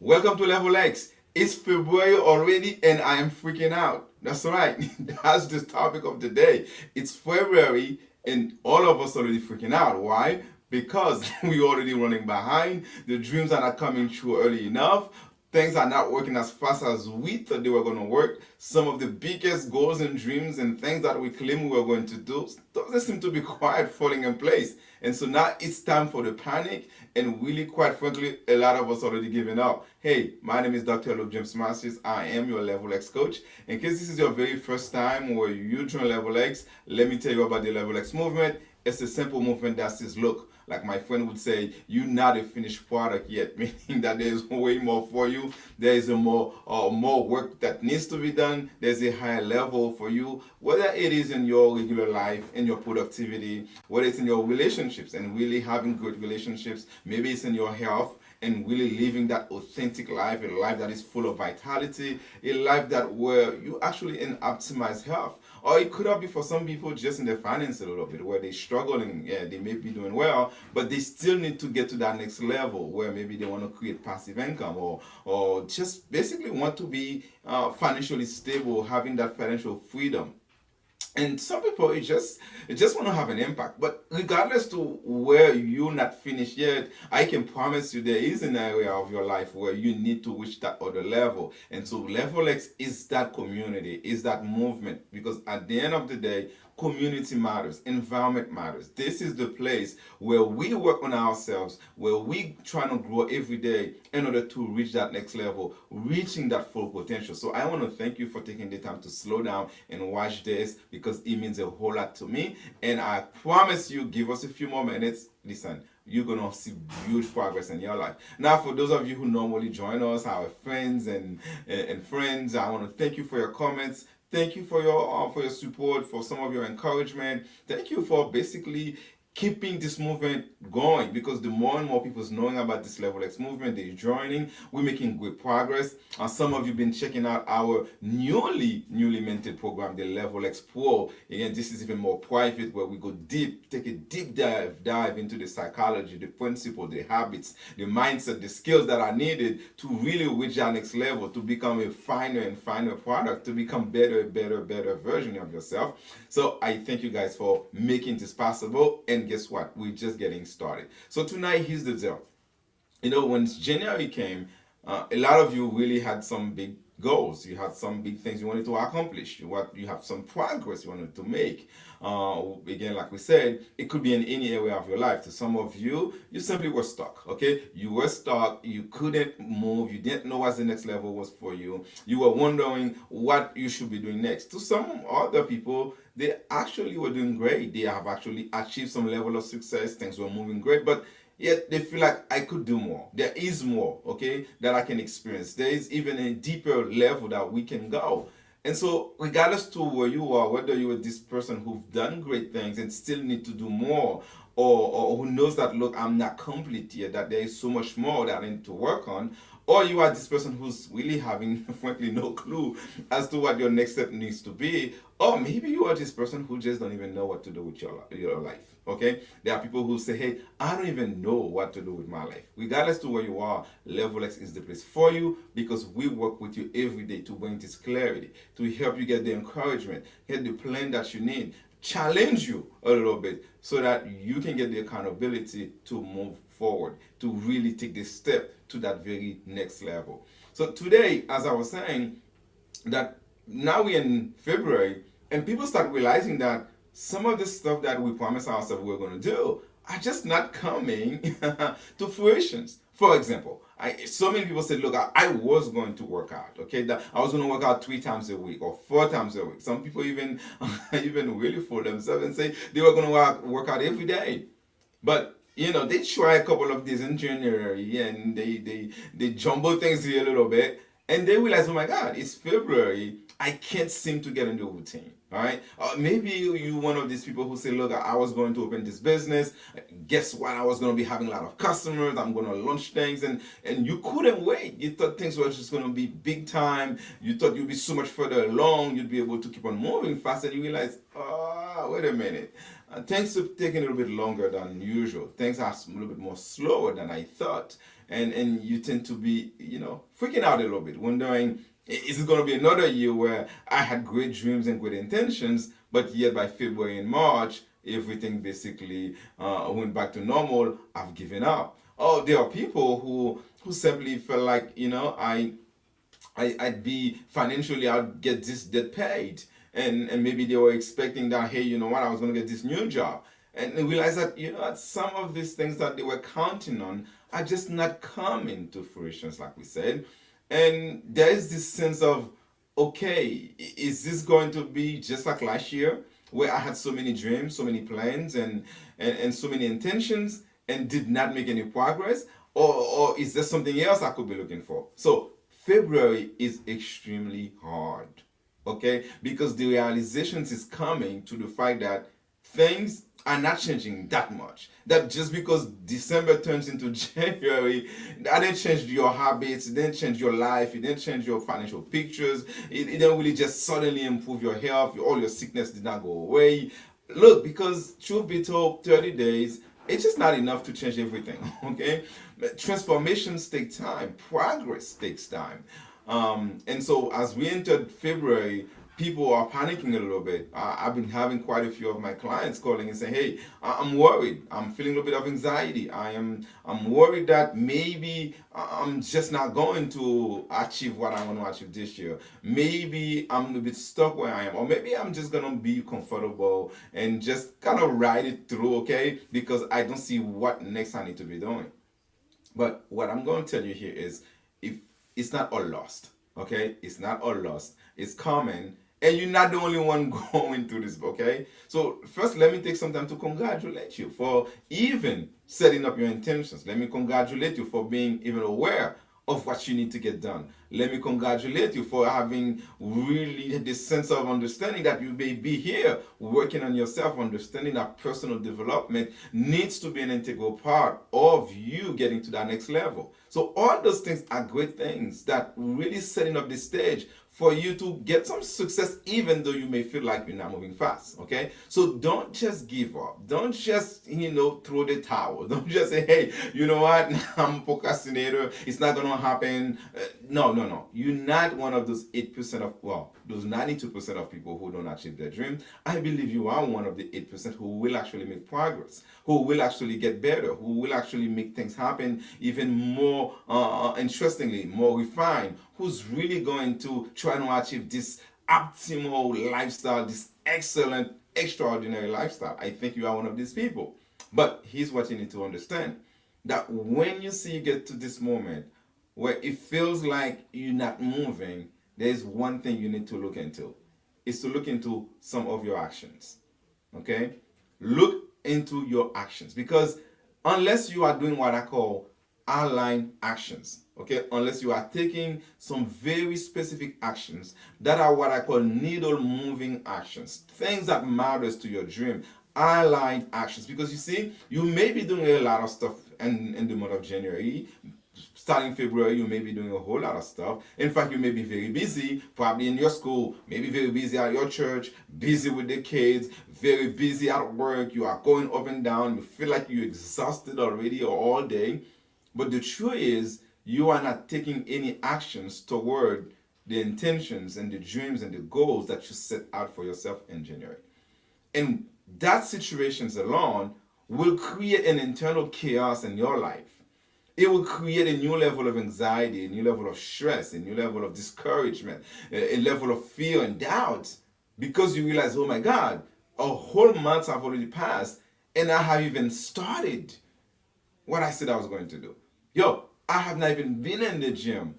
Welcome to Level X. It's February already and I am freaking out. That's right. That's the topic of the day. It's February and all of us already freaking out. Why? Because we already running behind. The dreams are not coming true early enough. Things are not working as fast as we thought they were going to work. Some of the biggest goals and dreams and things that we claim we were going to do doesn't seem to be quite falling in place. And so now it's time for the panic, and really, quite frankly, a lot of us already giving up. Hey, my name is Dr. Luke James Masters. I am your Level X coach. In case this is your very first time where you join Level X, let me tell you about the Level X movement. It's a simple movement that says, look, like my friend would say, you're not a finished product yet, meaning that there's way more for you. There is a more work that needs to be done. There's a higher level for you, whether it is in your regular life, in your productivity, whether it's in your relationships and really having good relationships. Maybe it's in your health and really living that authentic life, a life that is full of vitality, a life that where you actually in optimized health. Or it could be for some people just in their finance a little bit, where they're struggling. Yeah, they may be doing well, but they still need to get to that next level where maybe they want to create passive income, or just basically want to be financially stable, having that financial freedom. And some people it just want to have an impact. But regardless to where you're not finished yet, I can promise you there is an area of your life where you need to reach that other level. And so Level X is that community, is that movement, because at the end of the day, community matters, environment matters. This is the place where we work on ourselves, where we try to grow every day in order to reach that next level, reaching that full potential. So I want to thank you for taking the time to slow down and watch this, because it means a whole lot to me. And I promise you, give us a few more minutes. Listen, you're gonna see huge progress in your life. Now, for those of you who normally join us, our friends and friends, I want to thank you for your comments. Thank you for your support, for some of your encouragement. Thank you for basically keeping this movement going, because the more and more people's knowing about this Level X movement, they're joining. We're making great progress. Some of you been checking out our newly minted program, the Level X Pro. Again, this is even more private, where we go deep, take a deep dive into the psychology, the principle, the habits, the mindset, the skills that are needed to really reach our next level, to become a finer and finer product, to become better version of yourself. So I thank you guys for making this possible. And guess what? We're just getting started. So tonight, here's the deal. When January came, a lot of you really had some big goals. You had some big things you wanted to accomplish. You have some progress you wanted to make. Again, like we said, it could be in any area of your life. To some of you, you simply were stuck. Okay, you were stuck. You couldn't move. You didn't know what the next level was for you. You were wondering what you should be doing next. To some other people, they actually were doing great. They have actually achieved some level of success. Things were moving great, but yet they feel like I could do more. There is more, okay, that I can experience. There is even a deeper level that we can go. And so, regardless to where you are, whether you are this person who've done great things and still need to do more, or who knows that, look, I'm not complete yet, that there is so much more that I need to work on, or you are this person who's really having, frankly, no clue as to what your next step needs to be, or maybe you are this person who just don't even know what to do with your life. Okay, there are people who say, hey, I don't even know what to do with my life. Regardless to where you are, Level X is the place for you, because we work with you every day to bring this clarity, to help you get the encouragement, get the plan that you need, challenge you a little bit, so that you can get the accountability to move forward, to really take this step to that very next level. So today, as I was saying, that now we're in February, and people start realizing that some of the stuff that we promise ourselves we're going to do are just not coming to fruition. For example, so many people said, look, I was going to work out, okay? That I was going to work out 3 times a week or 4 times a week. Some people even really fool themselves and say they were going to work out every day. But they try a couple of days in January, and they jumble things here a little bit, and they realize, oh my God, it's February. I can't seem to get into a routine. All right. Maybe you one of these people who say, look, I was going to open this business. Guess what? I was going to be having a lot of customers. I'm going to launch things. And you couldn't wait. You thought things were just going to be big time. You thought you'd be so much further along. You'd be able to keep on moving fast. And you realize, wait a minute. things are taking a little bit longer than usual. Things are a little bit more slower than I thought. And you tend to be, freaking out a little bit, wondering, is it going to be another year where I had great dreams and great intentions, but yet by February and March, everything basically went back to normal. I've given up. Oh, there are people who simply felt like, I'd be financially, I'd get this debt paid. And maybe they were expecting that, hey, you know what, I was going to get this new job. And they realize that, some of these things that they were counting on are just not coming to fruition, like we said. And there is this sense of, okay, is this going to be just like last year, where I had so many dreams, so many plans, and so many intentions, and did not make any progress? Or is there something else I could be looking for? So February is extremely hard, okay? Because the realizations is coming to the fact that things are not changing that much. That just because December turns into January, that didn't change your habits, it didn't change your life, it didn't change your financial pictures, it didn't really just suddenly improve your health, all your sickness did not go away. Look, because truth be told, 30 days, it's just not enough to change everything, okay? Transformations take time, progress takes time. And so as we entered February, people are panicking a little bit. I've been having quite a few of my clients calling and saying, "Hey, I'm worried. I'm feeling a little bit of anxiety. I'm worried that maybe I'm just not going to achieve what I want to achieve this year. Maybe I'm a bit stuck where I am, or maybe I'm just gonna be comfortable and just kind of ride it through, okay? Because I don't see what next I need to be doing." But what I'm going to tell you here is, if it's not all lost, okay? It's not all lost. It's common, and you're not the only one going through this, okay? So first, let me take some time to congratulate you for even setting up your intentions. Let me congratulate you for being even aware of what you need to get done. Let me congratulate you for having really this sense of understanding that you may be here working on yourself, understanding that personal development needs to be an integral part of you getting to that next level. So all those things are great things that really setting up the stage for you to get some success, even though you may feel like you're not moving fast, okay? So don't just give up. Don't just, throw the towel. Don't just say, hey, you know what, I'm a procrastinator, it's not gonna happen. No. You're not one of those 8% of, those 92% of people who don't achieve their dream. I believe you are one of the 8% who will actually make progress, who will actually get better, who will actually make things happen even more interestingly, more refined, who's really going to try to achieve this optimal lifestyle, this excellent, extraordinary lifestyle. I think you are one of these people. But here's what you need to understand, that when you see you get to this moment where it feels like you're not moving, there's one thing you need to look into. Is to look into some of your actions. Okay? Look into your actions, because unless you are doing what I call aligned actions, okay, unless you are taking some very specific actions that are what I call needle moving actions, things that matters to your dream, aligned actions. Because you see, you may be doing a lot of stuff in the month of January. Starting February, you may be doing a whole lot of stuff. In fact, you may be very busy, probably in your school, maybe very busy at your church, busy with the kids, very busy at work. You are going up and down. You feel like you're exhausted already or all day. But the truth is, you are not taking any actions toward the intentions and the dreams and the goals that you set out for yourself in January. And that situations alone will create an internal chaos in your life. It will create a new level of anxiety, a new level of stress, a new level of discouragement, a level of fear and doubt, because you realize, oh my God, a whole month have already passed and I have even started what I said I was going to do. Yo, I have not even been in the gym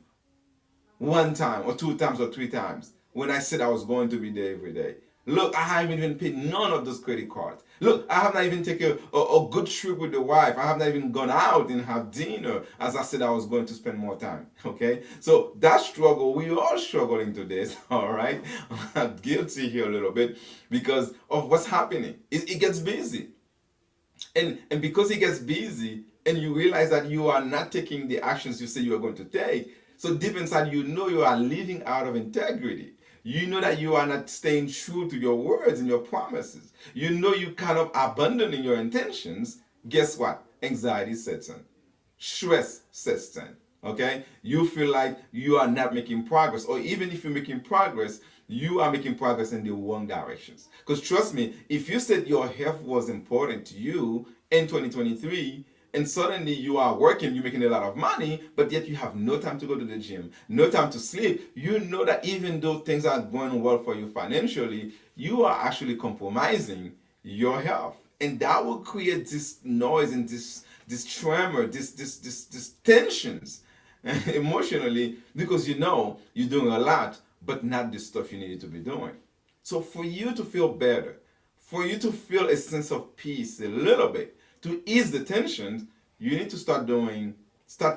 one time or 2 times or 3 times when I said I was going to be there every day. Look, I haven't even paid none of those credit cards. Look, I have not even taken a good trip with the wife. I have not even gone out and have dinner as I said I was going to spend more time. Okay? So that struggle, we all struggling to this, all right? I'm guilty here a little bit because of what's happening. It gets busy. And because it gets busy and you realize that you are not taking the actions you say you are going to take, so deep inside you know you are living out of integrity. You know that you are not staying true to your words and your promises. You know you kind of abandoning your intentions. Guess what? Anxiety sets in. Stress sets in. Okay? You feel like you are not making progress, or even if you're making progress, you are making progress in the wrong directions. Because trust me, if you said your health was important to you in 2023, and suddenly you are working, you're making a lot of money, but yet you have no time to go to the gym, no time to sleep, you know that even though things are going well for you financially, you are actually compromising your health. And that will create this noise and this tremor, this tensions emotionally, because you know you're doing a lot, but not the stuff you needed to be doing. So for you to feel better, for you to feel a sense of peace a little bit, to ease the tensions, you need to start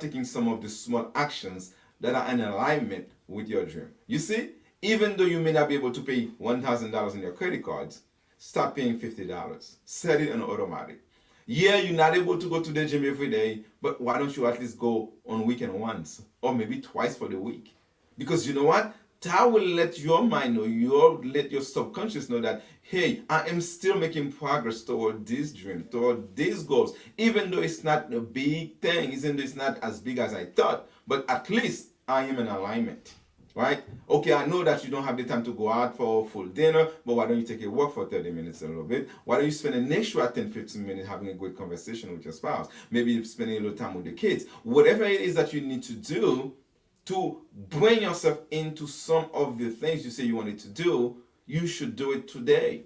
taking some of the small actions that are in alignment with your dream. You see, even though you may not be able to pay $1,000 in your credit cards, start paying $50. Set it on automatic. Yeah, you're not able to go to the gym every day, but why don't you at least go on weekend once or maybe twice for the week? Because you know what? That will let your mind know, let your subconscious know that, hey, I am still making progress toward this dream, toward these goals, even though it's not a big thing, even though it's not as big as I thought, but at least I am in alignment. Right? Okay, I know that you don't have the time to go out for a full dinner, but why don't you take a walk for 30 minutes a little bit? Why don't you spend an extra 10, 15 minutes having a good conversation with your spouse? Maybe spending a little time with the kids. Whatever it is that you need to do to bring yourself into some of the things you say you wanted to do, you should do it today.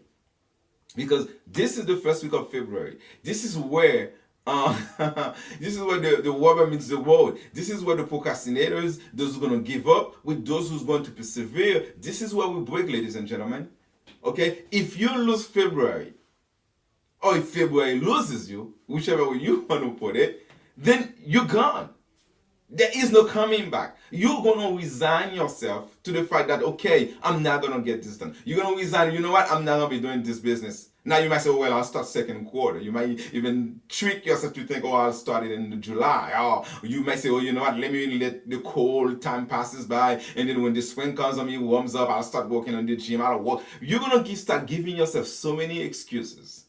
Because this is the first week of February. This is where this is where the rubber meets the road. This is where the procrastinators, those who are going to give up, with those who's going to persevere. This is where we break, ladies and gentlemen. Okay? If you lose February, or if February loses you, whichever way you want to put it, then you're gone. There is no coming back. You're going to resign yourself to the fact that, okay, I'm not going to get this done. You're going to resign, you know what, I'm not going to be doing this business. Now you might say, well, I'll start second quarter. You might even trick yourself to think, oh, I'll start it in July. Or you might say, oh, you know what, let me let the cold time passes by, and then when the spring comes on me, warms up, I'll start working on the gym, I'll work. You're going to start giving yourself so many excuses,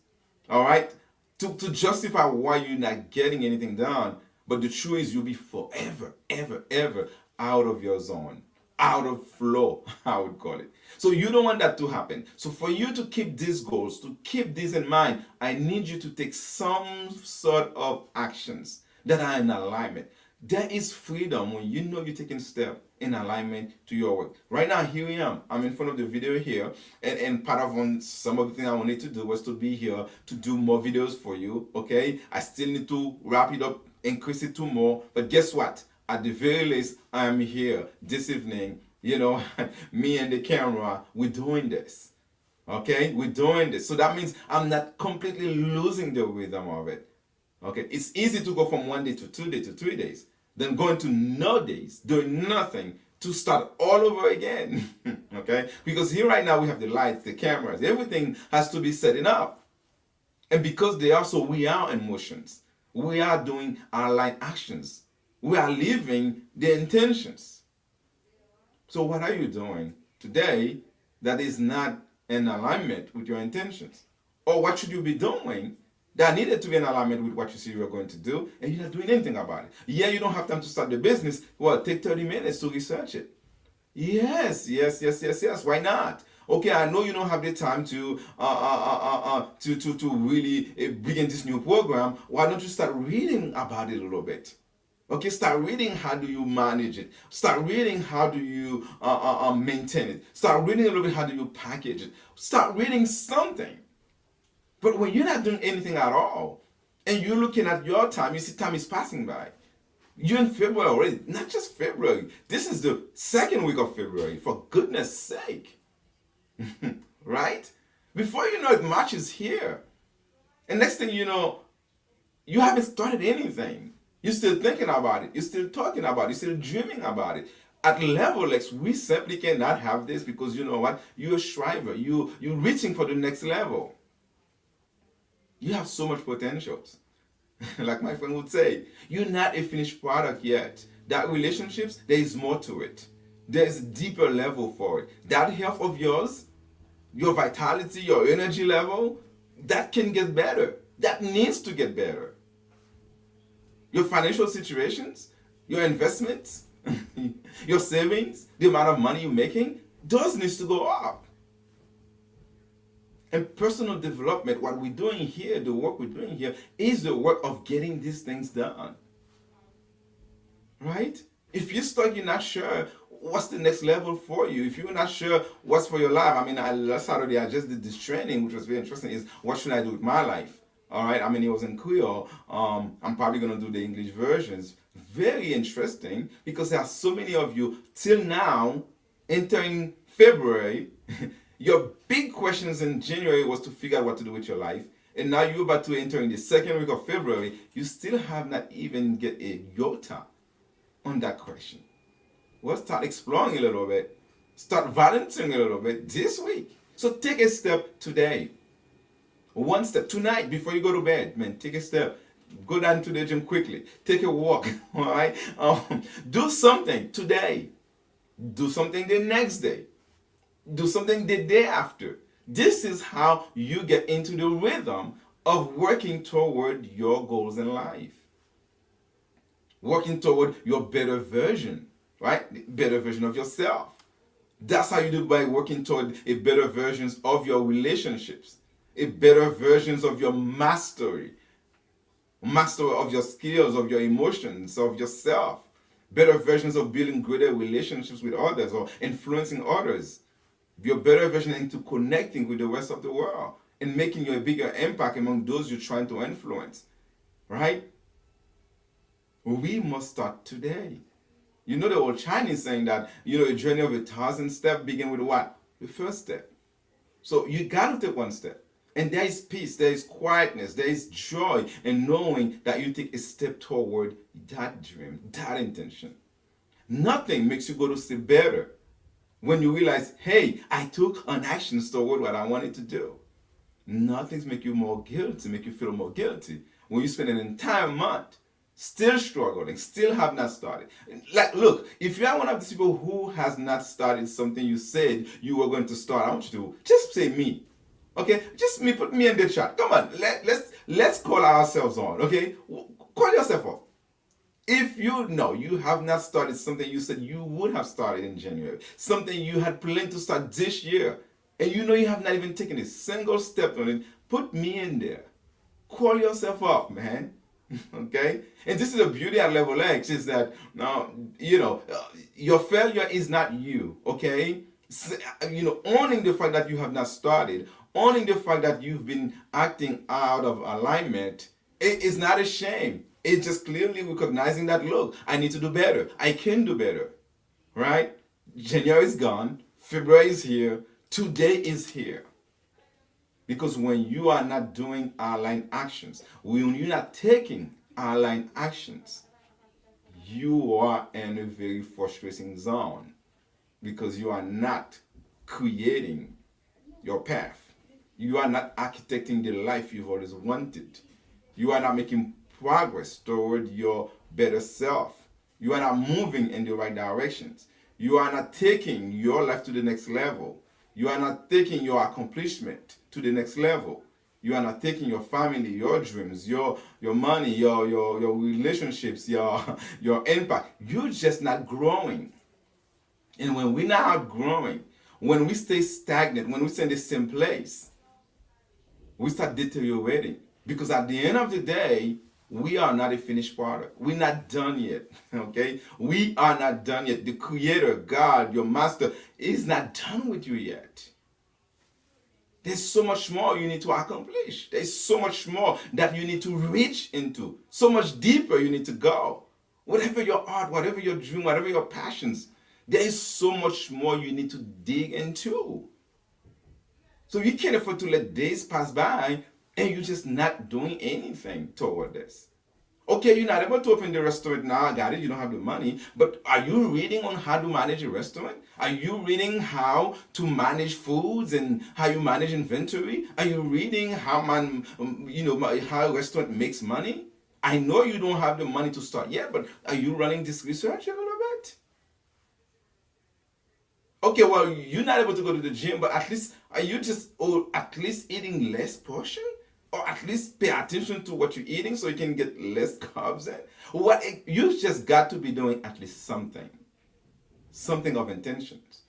all right, to justify why you're not getting anything done. But the truth is, you'll be forever, ever out of your zone, out of flow, I would call it. So you don't want that to happen. So for you to keep these goals, to keep this in mind, I need you to take some sort of actions that are in alignment. There is freedom when you know you're taking steps in alignment to your work. Right now, here I am. I'm in front of the video here, and part of some of the things I wanted to do was to be here to do more videos for you. Okay, I still need to wrap it up, increase it to more, but guess what? At the very least, I am here this evening. You know, me and the camera, we're doing this. Okay, we're doing this. So that means I'm not completely losing the rhythm of it. Okay, it's easy to go from 1 day to 2 days to 3 days, then going to no days, doing nothing, to start all over again. Okay, because here right now we have the lights, the cameras, everything has to be setting up. And because they are, so we are in motions. We are doing our line actions. We are living the intentions. So what are you doing today that is not in alignment with your intentions? Or what should you be doing that needed to be in alignment with what you see you're going to do, and you're not doing anything about it? Yeah, you don't have time to start the business. Well, take 30 minutes to research it. Yes. Why not? Okay, I know you don't have the time to really begin this new program. Why don't you start reading about it a little bit? Okay, start reading how do you manage it. Start reading how do you maintain it. Start reading a little bit how do you package it. Start reading something. But when you're not doing anything at all, and you're looking at your time, you see time is passing by. You're in February already, not just February. This is the second week of February, for goodness sake. Right? Before you know it, March is here. And next thing you know, you haven't started anything. You're still thinking about it. You're still talking about it. You're still dreaming about it. At level X, we simply cannot have this because you know what? You're a striver. You're reaching for the next level. You have so much potential. Like my friend would say, you're not a finished product yet. That relationships, there is more to it. There's a deeper level for it. That health of yours, your vitality, your energy level, that can get better. That needs to get better. Your financial situations, your investments, your savings, the amount of money you're making, those needs to go up. And personal development, what we're doing here, the work we're doing here, is the work of getting these things done. Right? If you're stuck, you're not sure what's the next level for you. If you're not sure what's for your life, I mean, last Saturday I just did this training, which was very interesting. Is what should I do with my life? All right. I mean, it was in Creole. I'm probably gonna do the English versions. Very interesting because there are so many of you till now entering February. Your big questions in January was to figure out what to do with your life. And now you're about to enter in the second week of February. You still have not even get a iota on that question. Well, start exploring a little bit. Start volunteering a little bit this week. So take a step today. One step tonight before you go to bed, man. Take a step. Go down to the gym quickly. Take a walk. All right. Do something today. Do something the next day. Do something the day after. This is how you get into the rhythm of working toward your goals in life. Working toward your better version, right? Better version of yourself. That's how you do by working toward a better versions of your relationships, a better versions of your mastery of your skills, of your emotions, of yourself, better versions of building greater relationships with others or influencing others. Your better version into connecting with the rest of the world and making you a bigger impact among those you're trying to influence, right? We must start today. You know the old Chinese saying that, a journey of 1,000 steps begin with what? The first step. So you got to take one step. And there is peace, there is quietness, there is joy in knowing that you take a step toward that dream, that intention. Nothing makes you go to sleep better when you realize, hey, I took an action toward what I wanted to do. Nothing's make you more guilty, make you feel more guilty when you spend an entire month still struggling, still have not started. Like, look, if you are one of these people who has not started something you said you were going to start, I want you to just say me. Okay, just me, put me in the chat. Come on, let's call ourselves on. Okay, call yourself up. If you know you have not started something you said you would have started in January, something you had planned to start this year, and you know you have not even taken a single step on it, put me in there. Call yourself up, man. Okay, and this is the beauty at Level X is that your failure is not you. Okay, owning the fact that you have not started, owning the fact that you've been acting out of alignment, it is not a shame. It's just clearly recognizing that, look, I need to do better. I can do better, right? January is gone. February is here. Today is here. Because when you are not doing aligned actions, when you're not taking aligned actions, you are in a very frustrating zone because you are not creating your path. You are not architecting the life you've always wanted. You are not making progress toward your better self. You are not moving in the right directions. You are not taking your life to the next level. You are not taking your accomplishment to the next level. You are not taking your family, your dreams, your money, your relationships, your impact. You're just not growing. And when we're not growing, when we stay stagnant, when we stay in the same place, we start deteriorating. Because at the end of the day, we are not a finished product. We're not done yet. Okay? We are not done yet. The Creator, God, your Master, is not done with you yet. There's so much more you need to accomplish. There's so much more that you need to reach into. So much deeper you need to go. Whatever your art, whatever your dream, whatever your passions, there is so much more you need to dig into. So you can't afford to let days pass by and you're just not doing anything toward this. Okay, you're not able to open the restaurant now. I got it. You don't have the money. But are you reading on how to manage a restaurant? Are you reading how to manage foods and how you manage inventory? Are you reading how how a restaurant makes money? I know you don't have the money to start yet, but are you running this research a little bit? Okay, well, you're not able to go to the gym, but at least are you just, or at least eating less portion, or at least pay attention to what you're eating so you can get less carbs in? What you just got to be doing at least something of intentions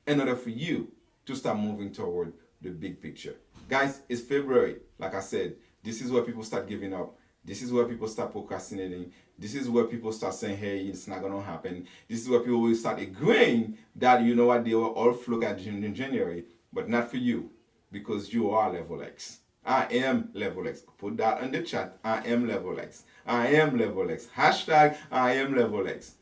in order for you to start moving toward the big picture. Guys, it's February. Like I said, this is where people start giving up. This is where people start procrastinating. This is where people start saying, hey, it's not going to happen. This is where people will start agreeing that, you know what, they will all float at in January, but not for you, because you are level X. I am level X. Put that in the chat. I am level X. I am level X. Hashtag I am level X.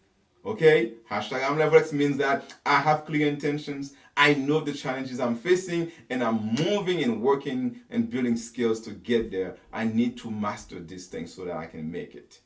Okay? Hashtag I'm level X means that I have clear intentions. I know the challenges I'm facing, and I'm moving and working and building skills to get there. I need to master these things so that I can make it.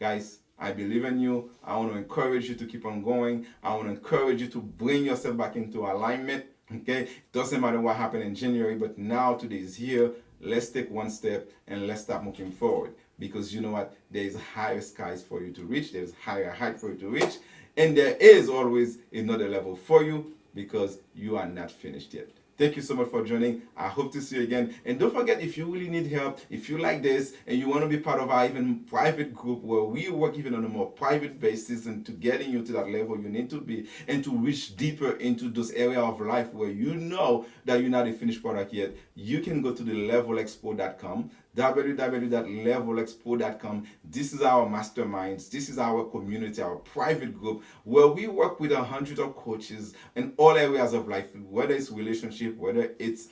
Guys, I believe in you. I want to encourage you to keep on going. I want to encourage you to bring yourself back into alignment. Okay? It doesn't matter what happened in January, but now today is here. Let's take one step and let's start moving forward. Because you know what? There is higher skies for you to reach. There's higher height for you to reach. And there is always another level for you, because you are not finished yet. Thank you so much for joining. I hope to see you again. And don't forget, if you really need help, if you like this and you want to be part of our even private group where we work even on a more private basis and to getting you to that level you need to be, and to reach deeper into those areas of life where you know that you're not a finished product yet, you can go to the levelexpo.com, www.levelexpo.com. This is our masterminds. This is our community, our private group, where we work with 100 of coaches in all areas of life, whether it's relationship, whether it's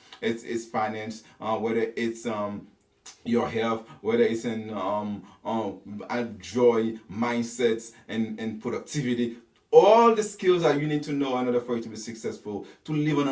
finance, whether it's your health, whether it's in joy, mindsets, and productivity. All the skills that you need to know in order for you to be successful, to live an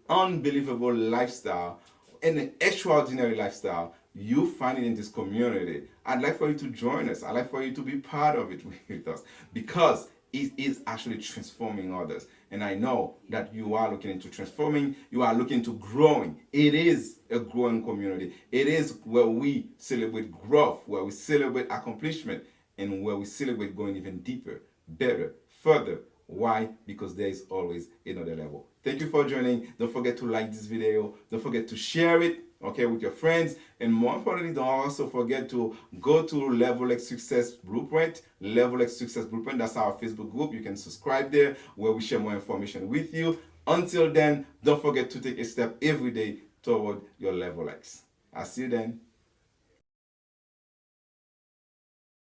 unbelievable lifestyle, an extraordinary lifestyle. You find it in this community. I'd like for you to join us. I'd like for you to be part of it with us, because it is actually transforming others. And I know that you are looking into transforming, you are looking into growing. It is a growing community. It is where we celebrate growth, where we celebrate accomplishment, and where we celebrate going even deeper, better, further. Why? Because there is always another level. Thank you for joining. Don't forget to like this video. Don't forget to share it, okay, with your friends. And more importantly, don't also forget to go to Level X Success Blueprint. Level X Success Blueprint, that's our Facebook group. You can subscribe there, where we share more information with you. Until then, don't forget to take a step every day toward your Level X. I'll see you then.